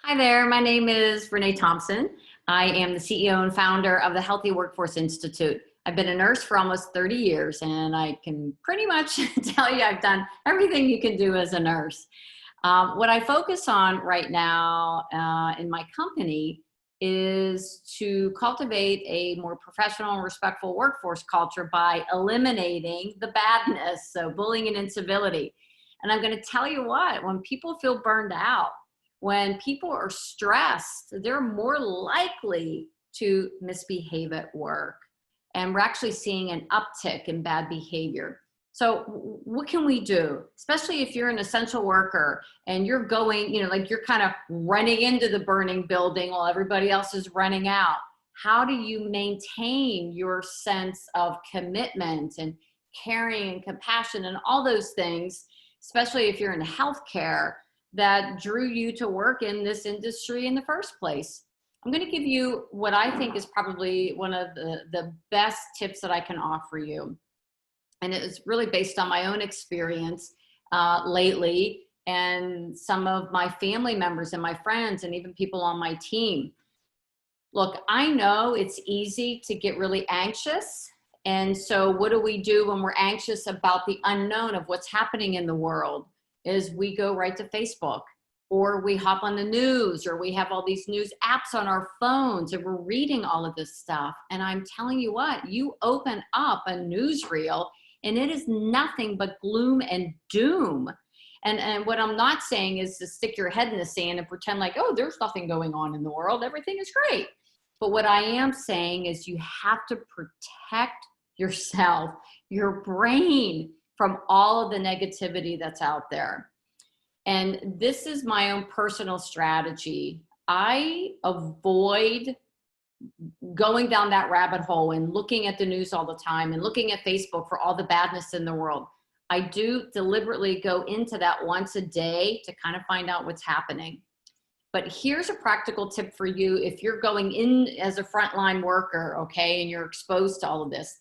Hi there, my name is Renee Thompson. I am the CEO and founder of the Healthy Workforce Institute. I've been a nurse for almost 30 years and I can pretty much tell you I've done everything you can do as a nurse. What I focus on right now in my company is to cultivate a more professional and respectful workforce culture by eliminating the badness, so bullying and incivility. And I'm going to tell you what, when people feel burned out, when people are stressed, they're more likely to misbehave at work. And we're actually seeing an uptick in bad behavior. So what can we do? Especially if you're an essential worker and you're going, like you're kind of running into the burning building while everybody else is running out. How do you maintain your sense of commitment and caring and compassion and all those things, especially if you're in healthcare, that drew you to work in this industry in the first place? I'm going to give you what I think is probably one of the best tips that I can offer you. And it is really based on my own experience lately and some of my family members and my friends and even people on my team. Look, I know it's easy to get really anxious. And so what do we do when we're anxious about the unknown of what's happening in the world? Is we go right to Facebook, or we hop on the news, or we have all these news apps on our phones and we're reading all of this stuff. And I'm telling you what, you open up a newsreel and it is nothing but gloom and doom. And what I'm not saying is to stick your head in the sand and pretend like, oh, there's nothing going on in the world, everything is great. But what I am saying is you have to protect yourself, your brain, from all of the negativity that's out there. And this is my own personal strategy. I avoid going down that rabbit hole and looking at the news all the time and looking at Facebook for all the badness in the world. I do deliberately go into that once a day to kind of find out what's happening. But here's a practical tip for you if you're going in as a frontline worker, okay, and you're exposed to all of this.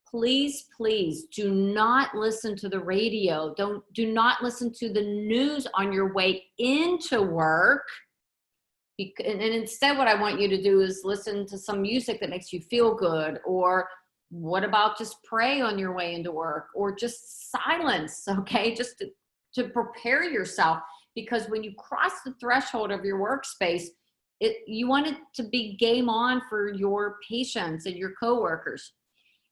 Please, please do not listen to the radio. Do not listen to the news on your way into work. And instead, what I want you to do is listen to some music that makes you feel good. Or what about just pray on your way into work? Or just silence, okay? Just to prepare yourself. Because when you cross the threshold of your workspace, you want it to be game on for your patients and your coworkers.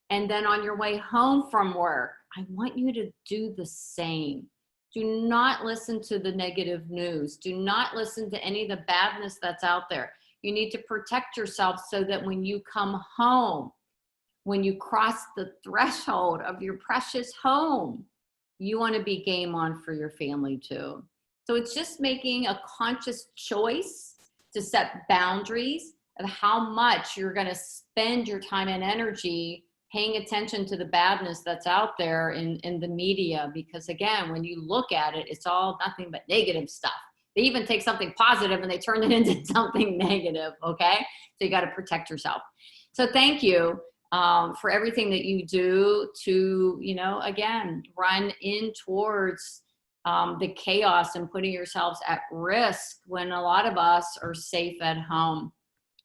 And then on your way home from work, I want you to do the same. Do not listen to the negative news. Do not listen to any of the badness that's out there. You need to protect yourself so that when you come home, when you cross the threshold of your precious home, you want to be game on for your family too. So it's just making a conscious choice to set boundaries of how much you're going to spend your time and energy paying attention to the badness that's out there in the media. Because again, when you look at it, it's all nothing but negative stuff. They even take something positive and they turn it into something negative, okay? So you got to protect yourself. So thank you for everything that you do to, again, run in towards the chaos and putting yourselves at risk when a lot of us are safe at home.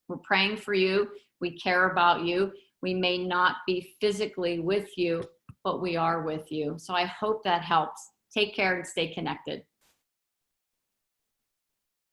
We're praying for you. We care about you. We may not be physically with you, but we are with you. So I hope that helps. Take care and stay connected.